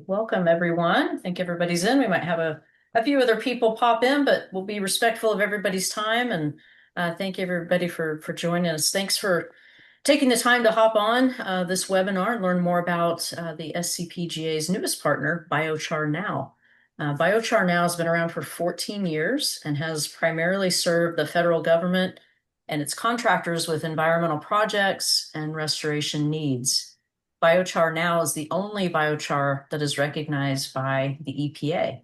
Welcome, everyone. I think everybody's in. We might have a few other people pop in, but we'll be respectful of everybody's time. And thank everybody for joining us. Thanks for taking the time to hop on this webinar and learn more about the SCPGA's newest partner, Biochar Now. Biochar Now has been around for 14 years and has primarily served the federal government and its contractors with environmental projects and restoration needs. Biochar Now is the only biochar that is recognized by the EPA.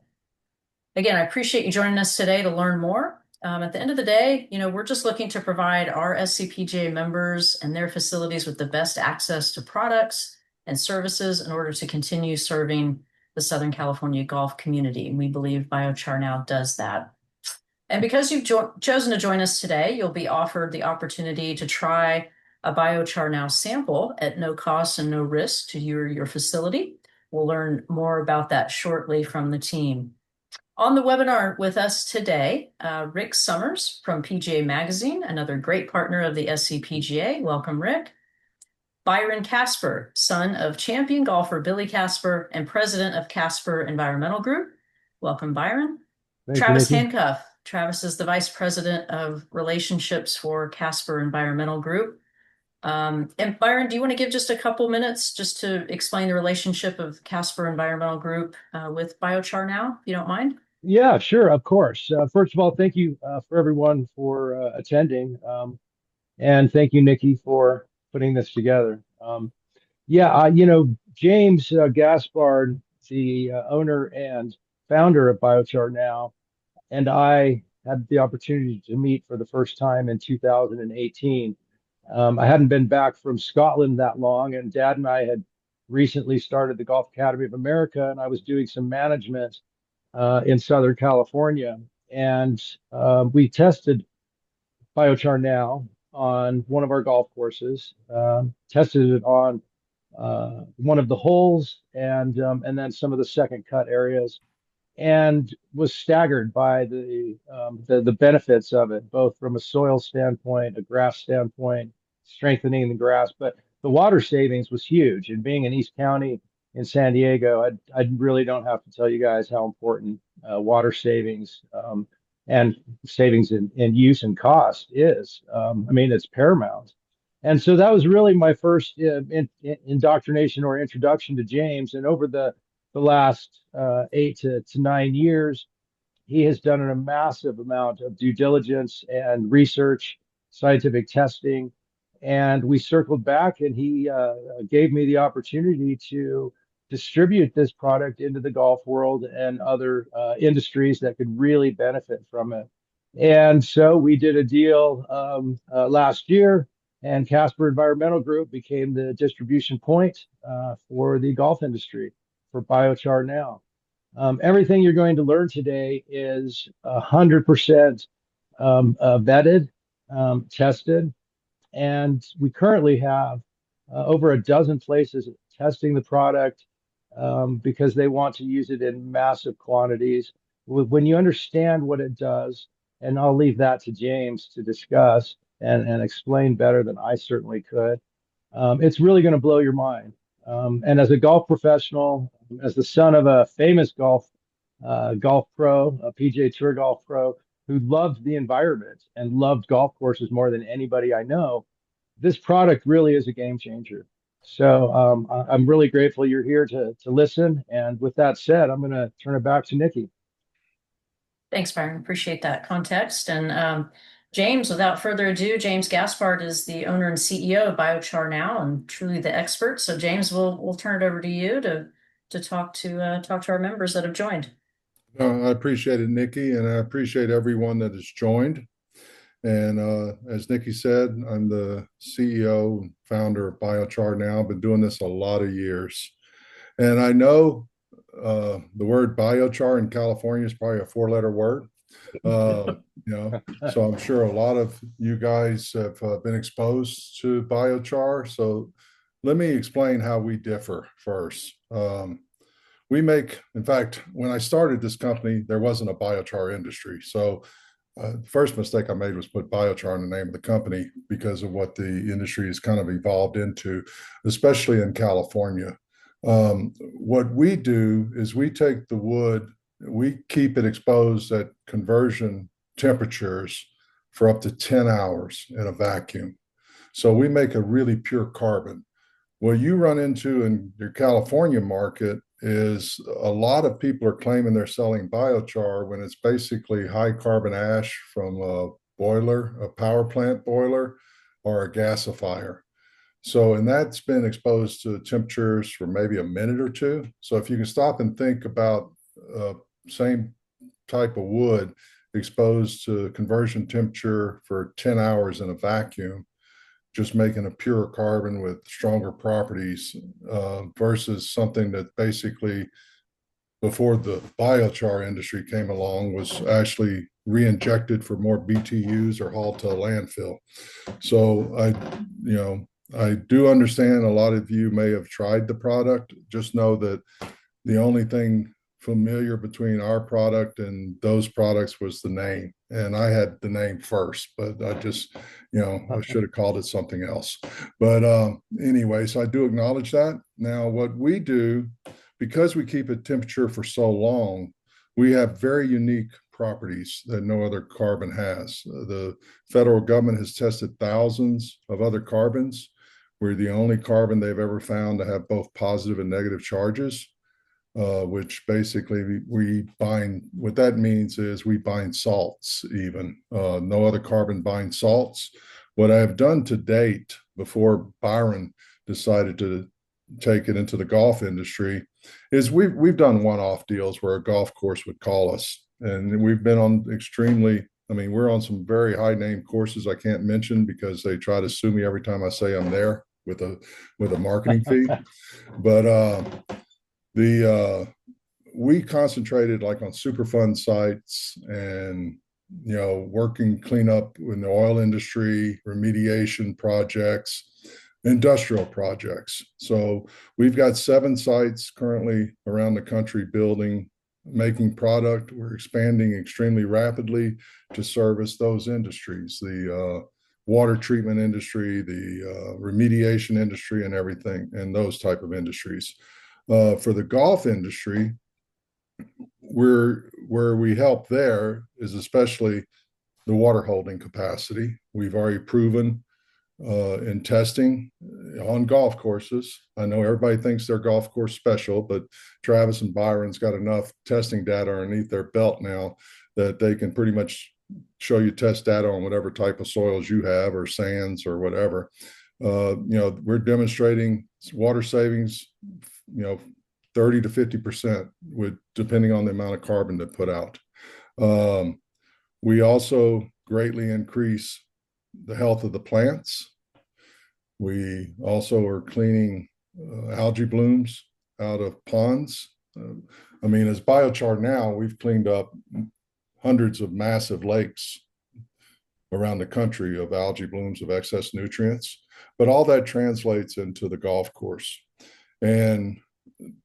Again, I appreciate you joining us today to learn more. At the end of the day, we're just looking to provide our SCPGA members and their facilities with the best access to products and services in order to continue serving the Southern California golf community. And we believe Biochar Now does that. And because you've chosen to join us today, you'll be offered the opportunity to try a Biochar Now sample at no cost and no risk to your facility. We'll learn more about that shortly from the team. On the webinar with us today, Rick Summers from PGA Magazine, another great partner of the SCPGA. Welcome, Rick. Byron Casper, son of champion golfer Billy Casper and president of Casper Environmental Group. Welcome, Byron. Thank you, Travis Nikki. Handcuff. Travis is the vice president of relationships for Casper Environmental Group. And Byron, do you want to give just a couple minutes just to explain the relationship of Casper Environmental Group with Biochar Now, if you don't mind? Yeah, sure, of course. First of all, thank you for everyone for attending. And thank you, Nikki, for putting this together. James Gaspard, the owner and founder of Biochar Now, and I had the opportunity to meet for the first time in 2018. I hadn't been back from Scotland that long, and Dad and I had recently started the Golf Academy of America, and I was doing some management in Southern California. And we tested Biochar Now on one of our golf courses, tested it on one of the holes and then some of the second cut areas, and was staggered by the benefits of it, both from a soil standpoint, a grass standpoint, strengthening the grass. But the water savings was huge. And being in East County in San Diego, I really don't have to tell you guys how important water savings and savings in use and cost is. It's paramount. And so that was really my first indoctrination or introduction to James. And over the last 8 to 9 years, he has done a massive amount of due diligence and research, scientific testing. And we circled back and he gave me the opportunity to distribute this product into the golf world and other industries that could really benefit from it. And so we did a deal last year, and Casper Environmental Group became the distribution point for the golf industry for Biochar Now. Everything you're going to learn today is 100% vetted, tested, and we currently have over a dozen places testing the product because they want to use it in massive quantities. When you understand what it does, and I'll leave that to James to discuss and explain better than I certainly could, it's really going to blow your mind. And as a golf professional, as the son of a famous golf pro, a PGA Tour golf pro who loved the environment and loved golf courses more than anybody I know, this product really is a game changer. So I'm really grateful you're here to listen. And with that said, I'm going to turn it back to Nikki. Thanks, Byron. Appreciate that context. And James, without further ado, James Gaspard is the owner and CEO of Biochar Now and truly the expert. So James, we'll turn it over to you to talk to our members that have joined. I appreciate it, Nikki, and I appreciate everyone that has joined. And as Nikki said, I'm the CEO and founder of Biochar Now. I've been doing this a lot of years. And I know the word biochar in California is probably a 4-letter word. So I'm sure a lot of you guys have been exposed to biochar. So let me explain how we differ first. In fact, when I started this company, there wasn't a biochar industry. So the first mistake I made was put biochar in the name of the company because of what the industry has kind of evolved into, especially in California. What we do is we take the wood, we keep it exposed at conversion temperatures for up to 10 hours in a vacuum. So we make a really pure carbon. What you run into in your California market is a lot of people are claiming they're selling biochar when it's basically high carbon ash from a boiler, a power plant boiler, or a gasifier. So, and that's been exposed to temperatures for maybe a minute or two. So, if you can stop and think about same type of wood exposed to conversion temperature for 10 hours in a vacuum, just making a pure carbon with stronger properties versus something that basically before the biochar industry came along was actually re-injected for more BTUs or hauled to a landfill. So I do understand a lot of you may have tried the product. Just know that the only thing familiar between our product and those products was the name. And I had the name first, but I just, I should have called it something else. But anyway, so I do acknowledge that. Now, what we do, because we keep a temperature for so long, we have very unique properties that no other carbon has. The federal government has tested thousands of other carbons. We're the only carbon they've ever found to have both positive and negative charges, which basically we bind. What that means is we bind salts even. No other carbon binds salts. What I've done to date before Byron decided to take it into the golf industry is we've done one-off deals where a golf course would call us, and we've been on extremely, I mean, we're on some very high name courses I can't mention because they try to sue me every time I say I'm there with a marketing fee. But the we concentrated like on Superfund sites and working cleanup in the oil industry, remediation projects, industrial projects. So we've got 7 sites currently around the country building, making product. We're expanding extremely rapidly to service those industries, the water treatment industry, the remediation industry, and everything, and those type of industries. For the golf industry, where we help there is especially the water holding capacity. We've already proven in testing on golf courses. I know everybody thinks they're golf course special, but Travis and Byron's got enough testing data underneath their belt now that they can pretty much show you test data on whatever type of soils you have or sands or whatever. We're demonstrating water savings, 30 to 50% with depending on the amount of carbon to put out. We also greatly increase the health of the plants. We also are cleaning algae blooms out of ponds. As Biochar Now, we've cleaned up hundreds of massive lakes around the country of algae blooms of excess nutrients, but all that translates into the golf course. And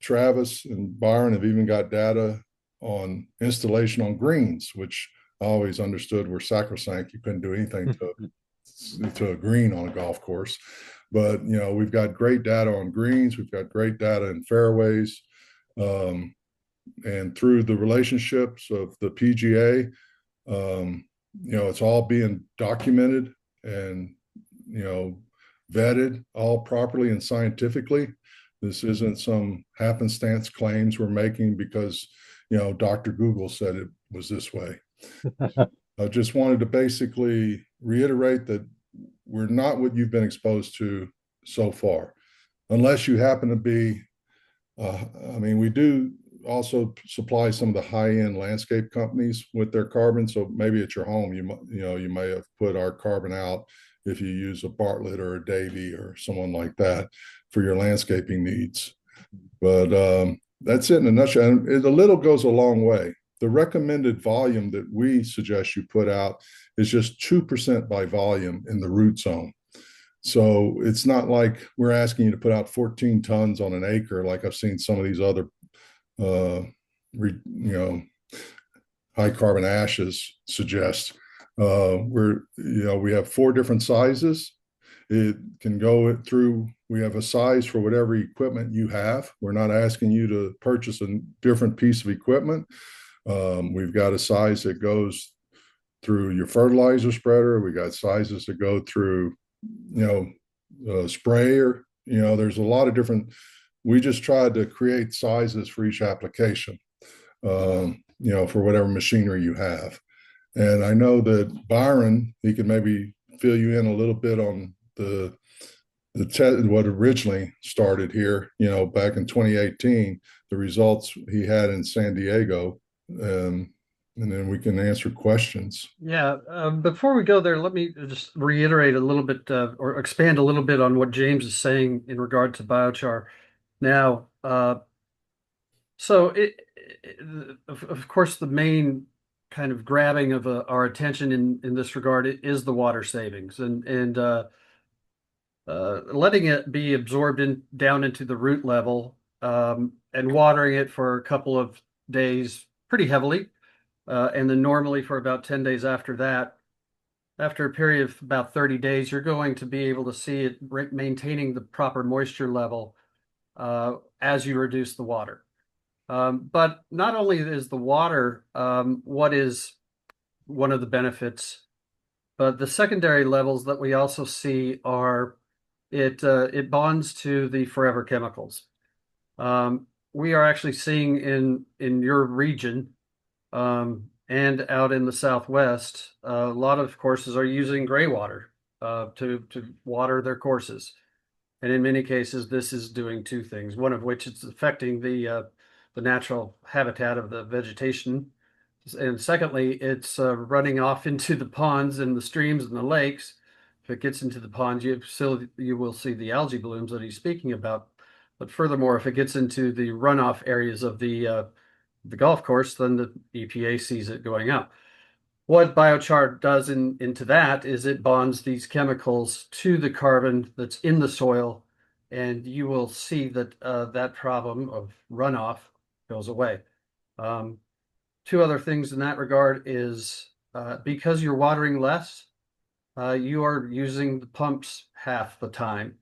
Travis and Byron have even got data on installation on greens, which I always understood were sacrosanct. You couldn't do anything to a green on a golf course. But, we've got great data on greens. We've got great data in fairways. And through the relationships of the PGA, it's all being documented and, vetted all properly and scientifically. This isn't some happenstance claims we're making because, Dr. Google said it was this way. I just wanted to basically reiterate that we're not what you've been exposed to so far, unless you happen to be, we do also supply some of the high-end landscape companies with their carbon. So maybe at your home, you may have put our carbon out if you use a Bartlett or a Davy or someone like that for your landscaping needs. But that's it in a nutshell. And a little goes a long way. The recommended volume that we suggest you put out is just 2% by volume in the root zone. So it's not like we're asking you to put out 14 tons on an acre, like I've seen some of these other, high carbon ashes suggest. We have 4 different sizes. It can go through, we have a size for whatever equipment you have. We're not asking you to purchase a different piece of equipment. We've got a size that goes through your fertilizer spreader. We got sizes that go through, sprayer. There's a lot of different. We just tried to create sizes for each application, for whatever machinery you have. And I know that Byron, he can maybe fill you in a little bit on what originally started here, back in 2018, the results he had in San Diego. And then we can answer questions. Yeah, before we go there, let me just reiterate a little bit or expand a little bit on what James is saying in regard to biochar. Now, so of course, the main kind of grabbing of our attention in this regard is the water savings and letting it be absorbed down into the root level and watering it for a couple of days pretty heavily. And then normally for about 10 days after that, after a period of about 30 days, you're going to be able to see it maintaining the proper moisture level as you reduce the water. But not only is the water what is one of the benefits, but the secondary levels that we also see are it bonds to the forever chemicals. We are actually seeing in your region and out in the Southwest, a lot of courses are using gray water to water their courses. And in many cases, this is doing two things, one of which it's affecting the natural habitat of the vegetation. And secondly, it's running off into the ponds and the streams and the lakes. If it gets into the ponds, you will see the algae blooms that he's speaking about. But furthermore, if it gets into the runoff areas of the golf course, then the EPA sees it going out. What biochar does into that is it bonds these chemicals to the carbon that's in the soil, and you will see that that problem of runoff goes away. Two other things in that regard is because you're watering less, you are using the pumps half the time,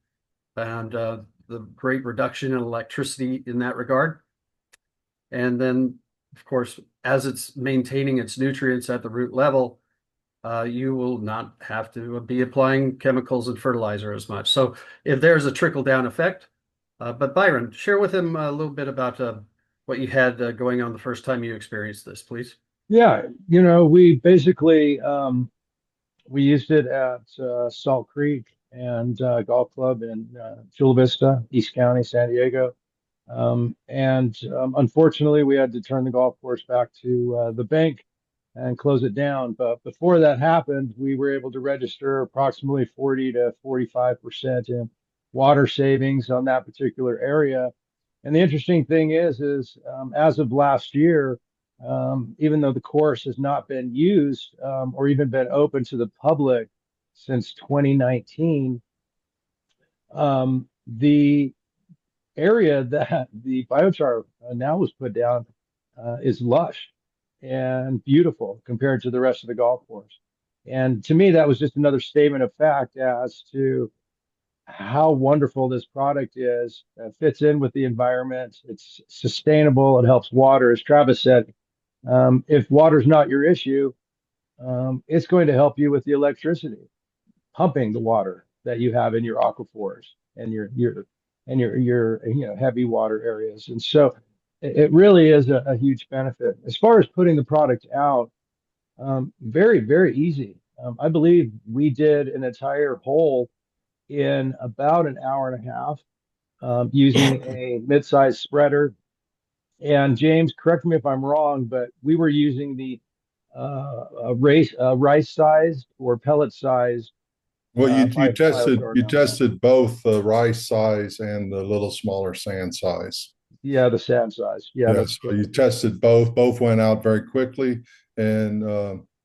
and the great reduction in electricity in that regard. And then, of course, as it's maintaining its nutrients at the root level, you will not have to be applying chemicals and fertilizer as much. So if there's a trickle down effect, but Byron, share with him a little bit about what you had going on the first time you experienced this, please. Yeah, we basically we used it at Salt Creek and Golf Club in Chula Vista, East County, San Diego. And unfortunately, we had to turn the golf course back to the bank and close it down. But before that happened, we were able to register approximately 40 to 45% in water savings on that particular area. And the interesting thing is as of last year, even though the course has not been used or even been open to the public since 2019, the area that the biochar now was put down is lush and beautiful compared to the rest of the golf course. And to me, that was just another statement of fact as to how wonderful this product is. It fits in with the environment. It's sustainable. It helps water. As Travis said, if water's not your issue, it's going to help you with the electricity, pumping the water that you have in your aquifers and your heavy water areas. And so it really is a huge benefit. As far as putting the product out, very, very easy. I believe we did an entire hole in about an hour and a half using a mid-sized spreader. And James, correct me if I'm wrong, but we were using the rice size or pellet size. Well, you Biochar. tested both the rice size and the little smaller sand size. Yeah, the sand size. Yeah, Yeah, so you tested both. Both went out very quickly, and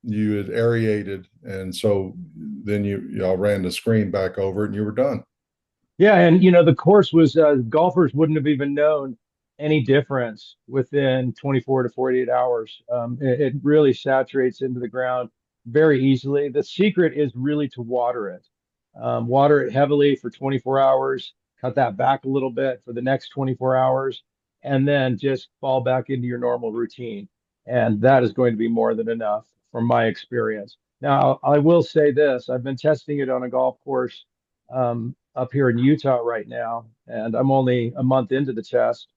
you had aerated, and so then y'all ran the screen back over it, and you were done. Yeah, and the course was golfers wouldn't have even known any difference within 24 to 48 hours. It really saturates into the ground very easily. The secret is really to water it. water it heavily for 24 hours, cut that back a little bit for the next 24 hours, and then just fall back into your normal routine. And that is going to be more than enough from my experience. Now, I will say this, I've been testing it on a golf course up here in Utah right now, and I'm only a month into the test.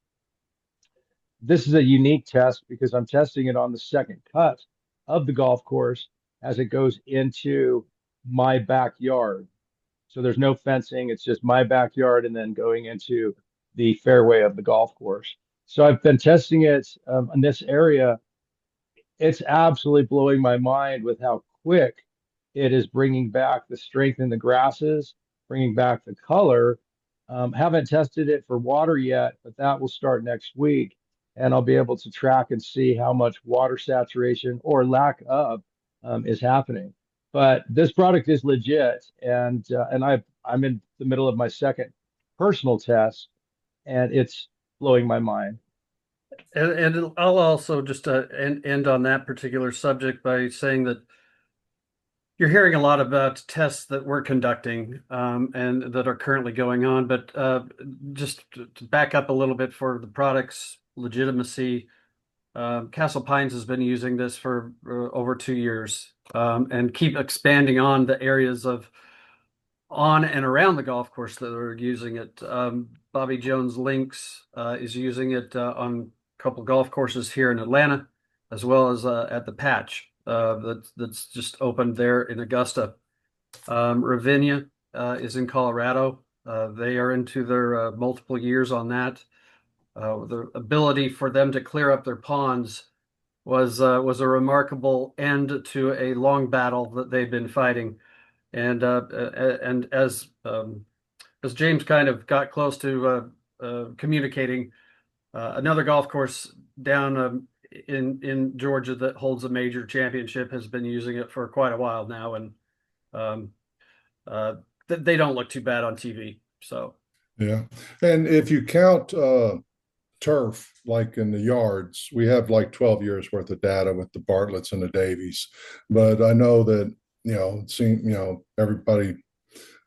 This is a unique test because I'm testing it on the second cut of the golf course as it goes into my backyard. So there's no fencing. It's just my backyard and then going into the fairway of the golf course. So I've been testing it in this area. It's absolutely blowing my mind with how quick it is bringing back the strength in the grasses, bringing back the color. Haven't tested it for water yet, but that will start next week. And I'll be able to track and see how much water saturation or lack of is happening. But this product is legit, and I'm in the middle of my second personal test, and it's blowing my mind. And I'll also just end on that particular subject by saying that you're hearing a lot about tests that we're conducting and that are currently going on, but just to back up a little bit for the product's legitimacy, Castle Pines has been using this for over 2 years and keep expanding on the areas of on and around the golf course that are using it. Bobby Jones Links is using it on a couple golf courses here in Atlanta, as well as at the Patch that's just opened there in Augusta. Ravinia is in Colorado. They are into their multiple years on that. The ability for them to clear up their ponds was a remarkable end to a long battle that they've been fighting. And as James kind of got close to communicating, another golf course down in Georgia that holds a major championship has been using it for quite a while now, and um, they don't look too bad on TV. So Yeah. And if you count turf, like in the yards, we have like 12 years worth of data with the Bartletts and the Davies. But I know that, everybody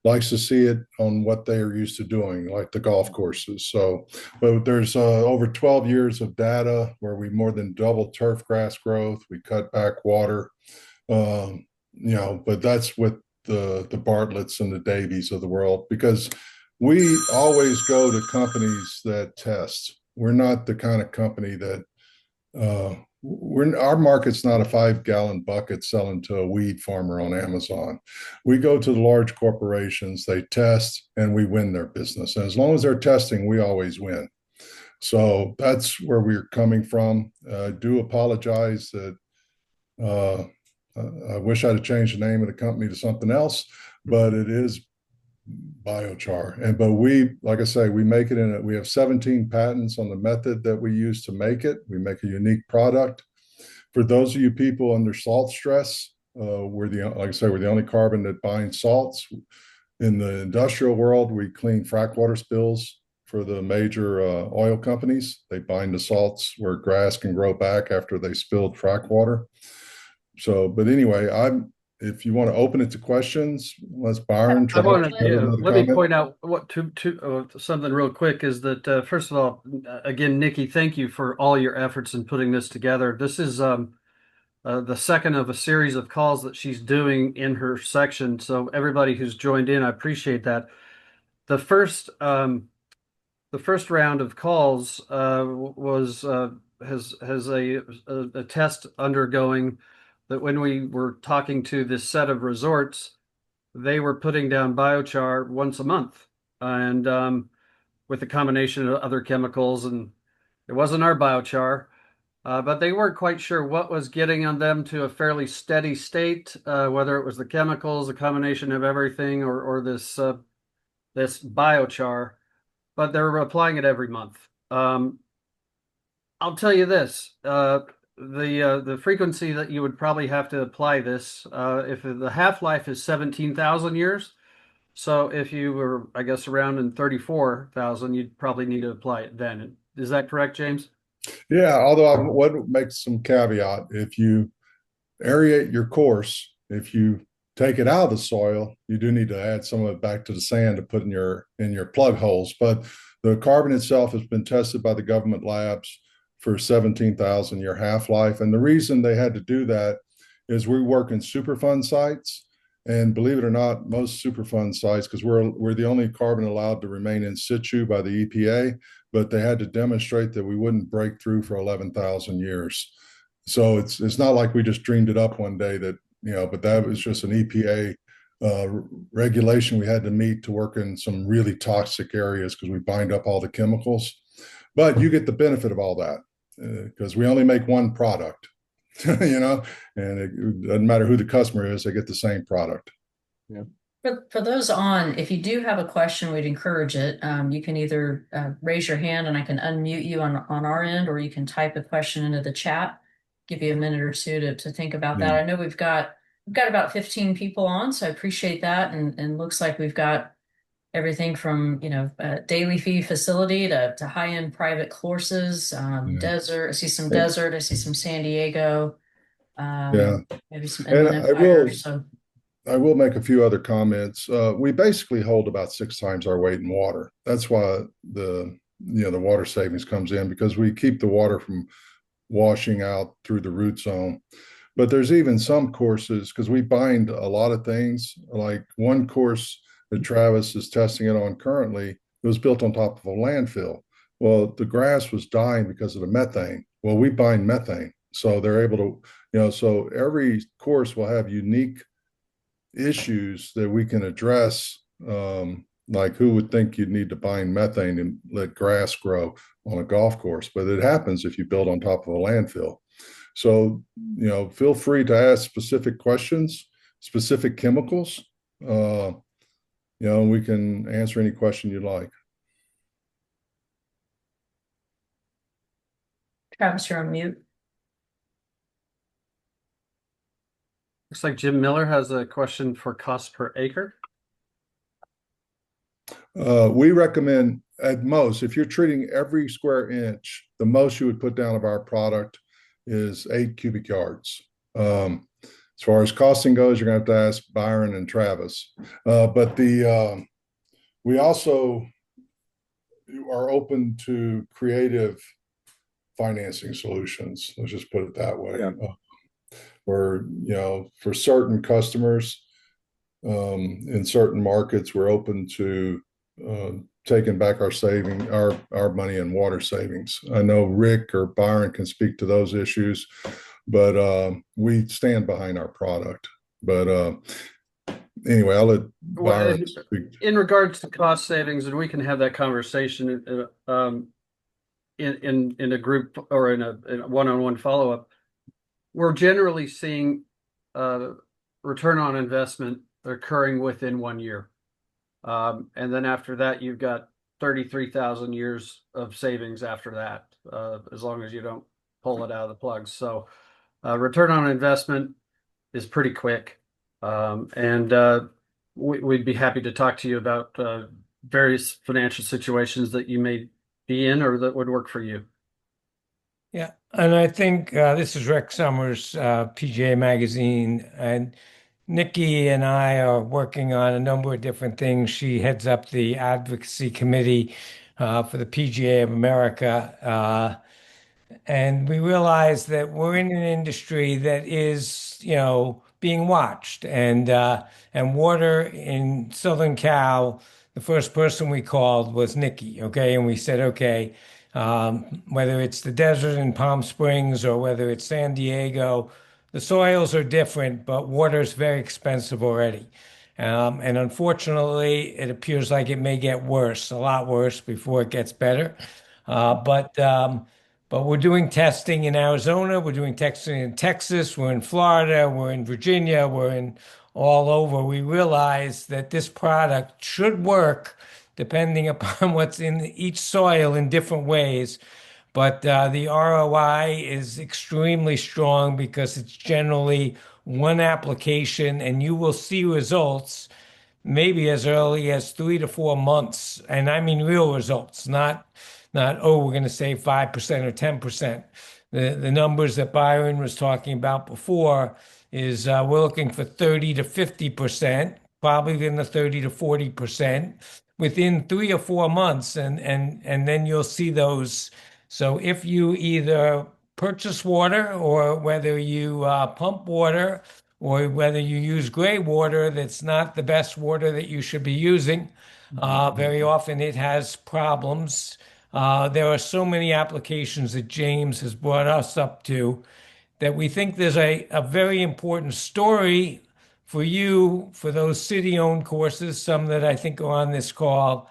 likes to see it on what they are used to doing, like the golf courses. So, but there's over 12 years of data where we more than double turf grass growth. We cut back water, but that's with the Bartletts and the Davies of the world, because we always go to companies that test. We're not the kind of company that our market's not a 5 gallon bucket selling to a weed farmer on Amazon. We go to the large corporations, they test, and we win their business. And as long as they're testing, we always win. So that's where we're coming from. I do apologize that uh, I wish I'd have changed the name of the company to something else, but it is Biochar. But we, like I say, we make it we have 17 patents on the method that we use to make it. We make a unique product. For those of you people under salt stress, like I say, we're the only carbon that binds salts. In the industrial world, we clean frac water spills for the major oil companies. They bind the salts where grass can grow back after they spilled frac water. So, but anyway, if you want to open it to questions, let's Byron try. I want to let me comment. point out what something real quick is that first of all, again, Nikki, thank you for all your efforts in putting this together. This is the second of a series of calls that she's doing in her section. So everybody who's joined in, I appreciate that. The first round of calls was has a test undergoing that when we were talking to this set of resorts, they were putting down biochar once a month, and with a combination of other chemicals, and it wasn't our biochar, but they weren't quite sure what was getting on them to a fairly steady state, whether it was the chemicals, a combination of everything, or this biochar, but they were applying it every month. I'll tell you this. The frequency that you would probably have to apply this, if the half-life is 17,000 years, so if you were, I guess, around in 34,000, you'd probably need to apply it then. Is that correct, James? Yeah, although I would make some caveat. If you aerate your course, if you take it out of the soil, you do need to add some of it back to the sand to put in your plug holes. But the carbon itself has been tested by the government labs for 17,000 year half-life. And the reason they had to do that is we work in Superfund sites. And believe it or not, most Superfund sites, because we're the only carbon allowed to remain in situ by the EPA, but they had to demonstrate that we wouldn't break through for 11,000 years. So it's not like we just dreamed it up one day that, but that was just an EPA regulation we had to meet to work in some really toxic areas because we bind up all the chemicals. But you get the benefit of all that because we only make one product, and it doesn't matter who the customer is, they get the same product. Yeah. For those on, if you do have a question, we'd encourage it. You can either raise your hand and I can unmute you on our end, or you can type a question into the chat. Give you a minute or two to think about that. I know we've got about 15 people on, so I appreciate that. And looks like we've got everything from a daily fee facility to high-end private courses, desert. I see some desert. I see some San Diego. Maybe some Inland Empire. I will make a few other comments. We basically hold about 6 times our weight in water. That's why the water savings comes in, because we keep the water from washing out through the root zone. But there's even some courses, because we bind a lot of things, like one course that Travis is testing it on currently, it was built on top of a landfill. Well, the grass was dying because of the methane. Well, we bind methane. So they're able to, so every course will have unique issues that we can address. Like, who would think you'd need to bind methane and let grass grow on a golf course? But it happens if you build on top of a landfill. So, feel free to ask specific questions, specific chemicals. We can answer any question you'd like. Travis, you're on mute. Looks like Jim Miller has a question for cost per acre. We recommend, at most, if you're treating every square inch, the most you would put down of our product is 8 cubic yards. As far as costing goes, you're going to have to ask Byron and Travis. But we also are open to creative financing solutions. Let's just put it that way. Yeah. For certain customers in certain markets, we're open to taking back our money in water savings. I know Rick or Byron can speak to those issues, but we stand behind our product. But anyway, I'll let Byron speak. In regards to cost savings, and we can have that conversation in a group or in a one-on-one follow-up. We're generally seeing return on investment occurring within 1 year. And then after that, you've got 33,000 years of savings after that, as long as you don't pull it out of the plugs. So return on investment is pretty quick. And we'd be happy to talk to you about various financial situations that you may be in or that would work for you. Yeah, and I think this is Rick Summers, PGA Magazine, and Nikki and I are working on a number of different things. She heads up the advocacy committee for the PGA of America. And we realize that we're in an industry that is, being watched. And water in Southern Cal, the first person we called was Nikki, okay? And we said, okay, whether it's the desert in Palm Springs or whether it's San Diego, the soils are different, but water is very expensive already. And unfortunately, it appears like it may get worse, a lot worse before it gets better. But we're doing testing in Arizona, we're doing testing in Texas, we're in Florida, we're in Virginia, we're in all over. We realize that this product should work depending upon what's in each soil in different ways. But the ROI is extremely strong because it's generally one application and you will see results maybe as early as 3 to 4 months. And I mean real results, not we're going to save 5% or 10%. The numbers that Byron was talking about before is we're looking for 30 to 50%, probably in the 30 to 40% within 3 or 4 months, and then you'll see those. So if you either purchase water, or whether you pump water, or whether you use gray water that's not the best water that you should be using, very often it has problems. There are so many applications that James has brought us up to that we think there's a very important story for you, for those city-owned courses, some that I think are on this call,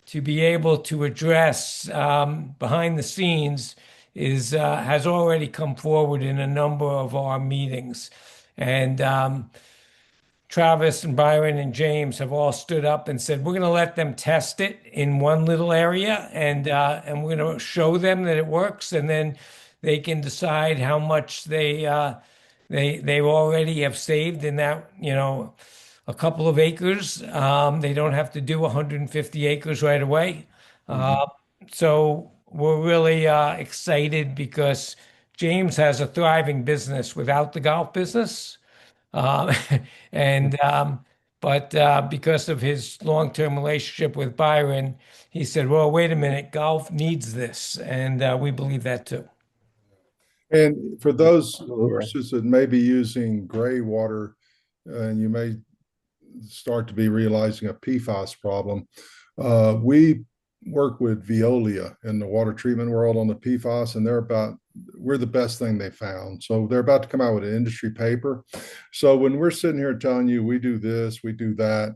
to be able to address behind the scenes has already come forward in a number of our meetings. And Travis and Byron and James have all stood up and said, we're going to let them test it in one little area, and we're going to show them that it works, and then they can decide how much they already have saved in that, a couple of acres. They don't have to do 150 acres right away. So we're really excited because James has a thriving business without the golf business. Um, and but because of his long-term relationship with Byron, he said, "Well, wait a minute, golf needs this," and we believe that too. And for those Absolutely. courses that may be using gray water, and you may start to be realizing a PFAS problem, we work with Veolia in the water treatment world on the PFAS, and we're the best thing they found. So they're about to come out with an industry paper. So when we're sitting here telling you we do this, we do that,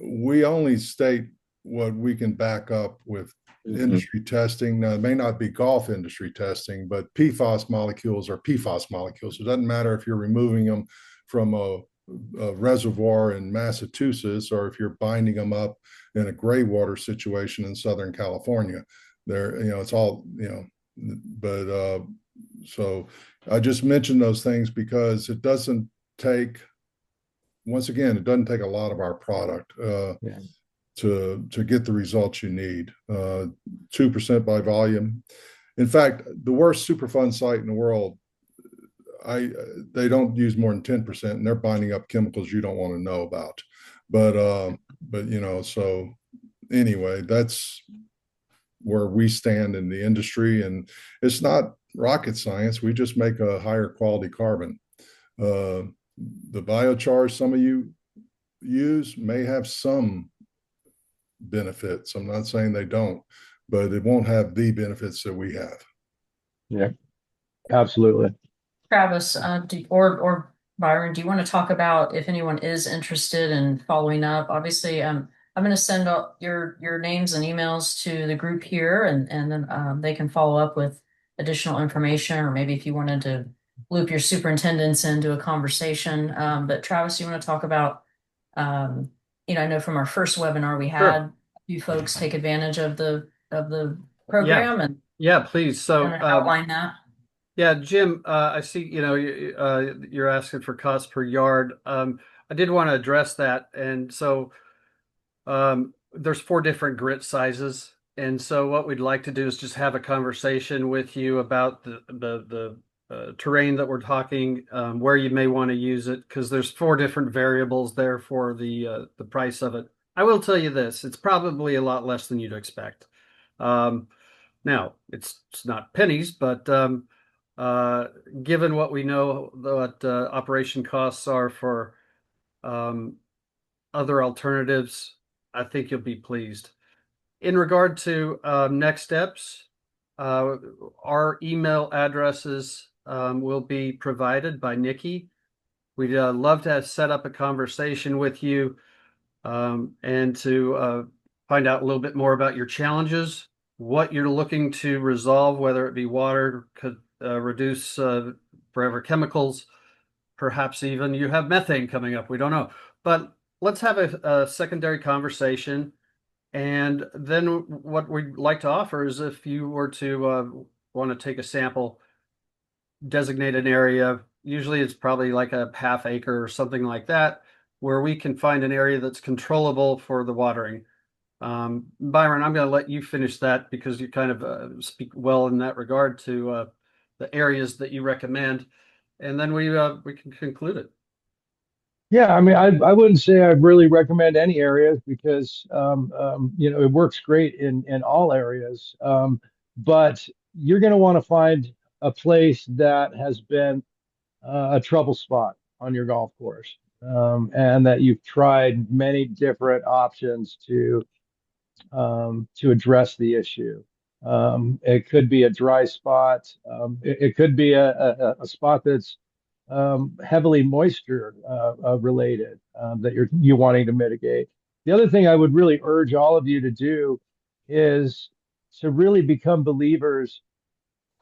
we only state what we can back up with industry testing. Now, it may not be golf industry testing, but PFAS molecules are PFAS molecules. It doesn't matter if you're removing them from a reservoir in Massachusetts, or if you're binding them up in a gray water situation in Southern California. It's all, but so I just mentioned those things because it doesn't take, once again, it doesn't take a lot of our product to get the results you need. 2% by volume. In fact, the worst Superfund site in the world, they don't use more than 10%, and they're binding up chemicals you don't want to know about. But so anyway, that's where we stand in the industry, and it's not rocket science. We just make a higher quality carbon. The biochar some of you use may have some benefits. I'm not saying they don't, but it won't have the benefits that we have. Yeah, absolutely. Travis, or Byron, do you want to talk about if anyone is interested in following up? Obviously, I'm going to send out your names and emails to the group here, and then they can follow up with additional information, or maybe if you wanted to loop your superintendents into a conversation. But Travis, you want to talk about, I know from our first webinar we had a few folks take advantage of the program, and Yeah, please. So outline that. Yeah, Jim, I see, you're asking for cost per yard. I did want to address that. And so there's 4 different grit sizes. And so what we'd like to do is just have a conversation with you about the terrain that we're talking, where you may want to use it, because there's 4 different variables there for the price of it. I will tell you this, it's probably a lot less than you'd expect. Now, it's not pennies, but given what we know, what operation costs are for other alternatives, I think you'll be pleased. In regard to next steps, our email addresses will be provided by Nikki. We'd love to set up a conversation with you and to find out a little bit more about your challenges, what you're looking to resolve, whether it be water, could reduce forever chemicals, perhaps even you have methane coming up. We don't know. But let's have a secondary conversation. And then what we'd like to offer is if you were to want to take a sample, designate an area, usually it's probably like a half acre or something like that, where we can find an area that's controllable for the watering. Byron, I'm going to let you finish that because you kind of speak well in that regard to the areas that you recommend. and then we can conclude it. Yeah, I mean, I wouldn't say I really recommend any areas because it works great in all areas. But you're going to want to find a place that has been a trouble spot on your golf course, and that you've tried many different options to address the issue. It could be a dry spot. It could be a spot that's heavily moisture related, that you're wanting to mitigate. The other thing I would really urge all of you to do is to really become believers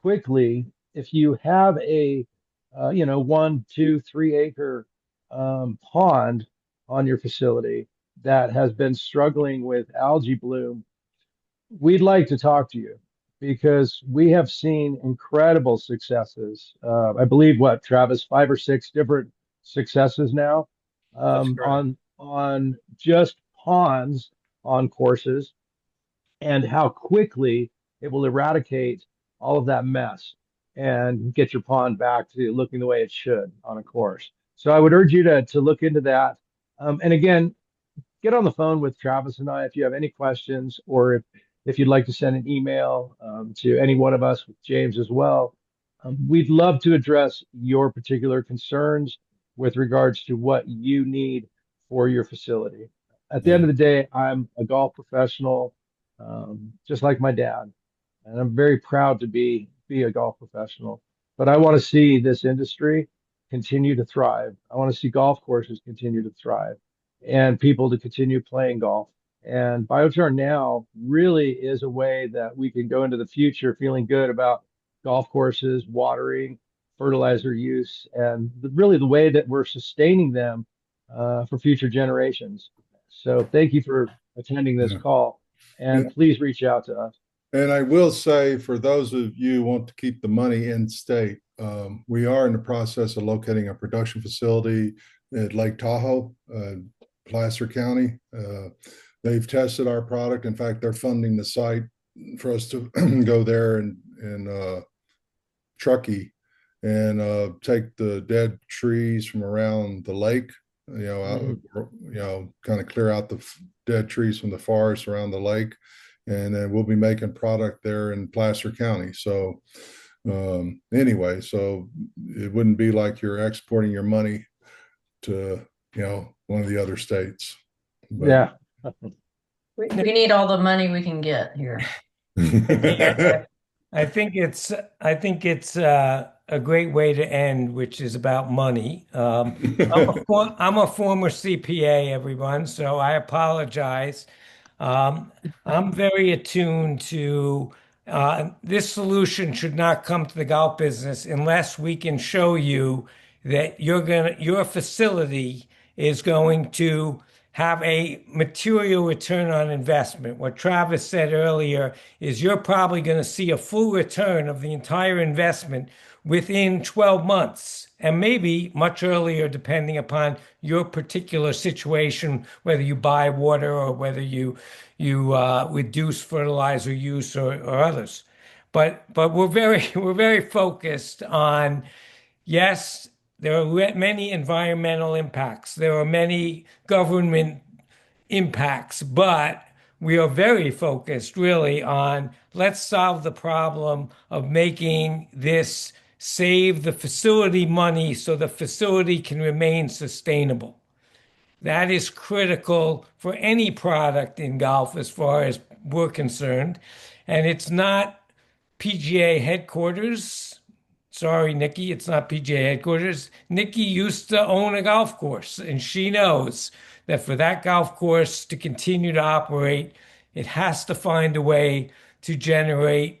quickly. If you have a 1, 2, 3 acre pond on your facility that has been struggling with algae bloom, we'd like to talk to you because we have seen incredible successes. I believe what, Travis, 5 or 6 different successes now, That's correct. on just ponds on courses, and how quickly it will eradicate all of that mess and get your pond back to looking the way it should on a course. So I would urge you to look into that. And again, get on the phone with Travis and I if you have any questions, or if you'd like to send an email to any one of us, with James as well. We'd love to address your particular concerns with regards to what you need for your facility. At the end Yeah. of the day, I'm a golf professional, just like my dad, and I'm very proud to be a golf professional. But I want to see this industry continue to thrive. I want to see golf courses continue to thrive and people to continue playing golf. And Biochar Now really is a way that we can go into the future feeling good about golf courses, watering, fertilizer use, and really the way that we're sustaining them for future generations. So thank you for attending this Yeah. call, and And, please reach out to us. and I will say, for those of you who want to keep the money in state, we are in the process of locating a production facility at Lake Tahoe, Placer County. They've tested our product. In fact, they're funding the site for us to go there and Truckee and take the dead trees from around the lake, Mhm. kind of clear out the dead trees from the forest around the lake. And then we'll be making product there in Placer County. So anyway, so it wouldn't be like you're exporting your money to, one of the other states. But Yeah. We need all the money we can get here. yeah, I think it's a great way to end, which is about money. I'm a former CPA, everyone, so I apologize. Um, I'm very attuned to this solution should not come to the golf business unless we can show you that your facility is going to have a material return on investment. What Travis said earlier is you're probably going to see a full return of the entire investment within 12 months and maybe much earlier, depending upon your particular situation, whether you buy water or whether you reduce fertilizer use or others. But we're very focused on, yes, there are many environmental impacts. There are many government impacts, but we are very focused really on let's solve the problem of making this save the facility money so the facility can remain sustainable. That is critical for any product in golf as far as we're concerned. And it's not PGA headquarters. Sorry, Nikki, it's not PGA headquarters. Nikki used to own a golf course, and she knows that for that golf course to continue to operate, it has to find a way to generate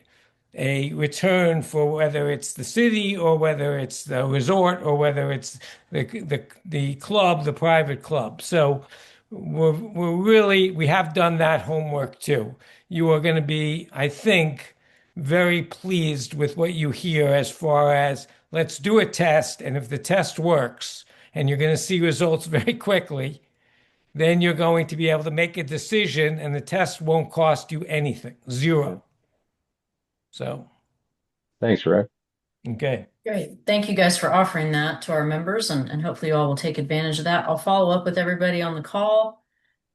a return for whether it's the city or whether it's the resort or whether it's the club, the private club. So we have done that homework too. You are going to be, I think, very pleased with what you hear as far as let's do a test, and if the test works and you're going to see results very quickly, then you're going to be able to make a decision and the test won't cost you anything, zero. So Thanks, Rick. Okay. Great. Thank you guys for offering that to our members, and hopefully you all will take advantage of that. I'll follow up with everybody on the call.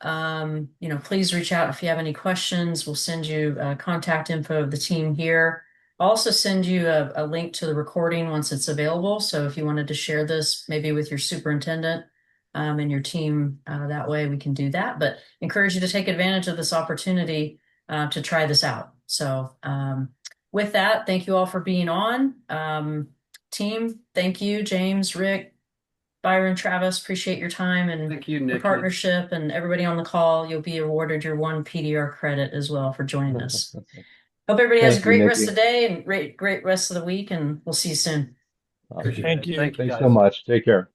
Please reach out if you have any questions. We'll send you contact info of the team here. I'll also send you a link to the recording once it's available. So if you wanted to share this maybe with your superintendent and your team, that way we can do that. But encourage you to take advantage of this opportunity to try this out. So with that, thank you all for being on. Team, thank you, James, Rick, Byron, Travis, appreciate your time and Thank you, the Nikki. partnership, and everybody on the call. You'll be awarded your 1 PDR credit as well for joining us. Hope everybody has a Thank you, great rest Nikki. of the day and great rest of the week, and we'll see you soon. Awesome. Appreciate Thank it. you. Thank you, Thanks guys. so much. Take care.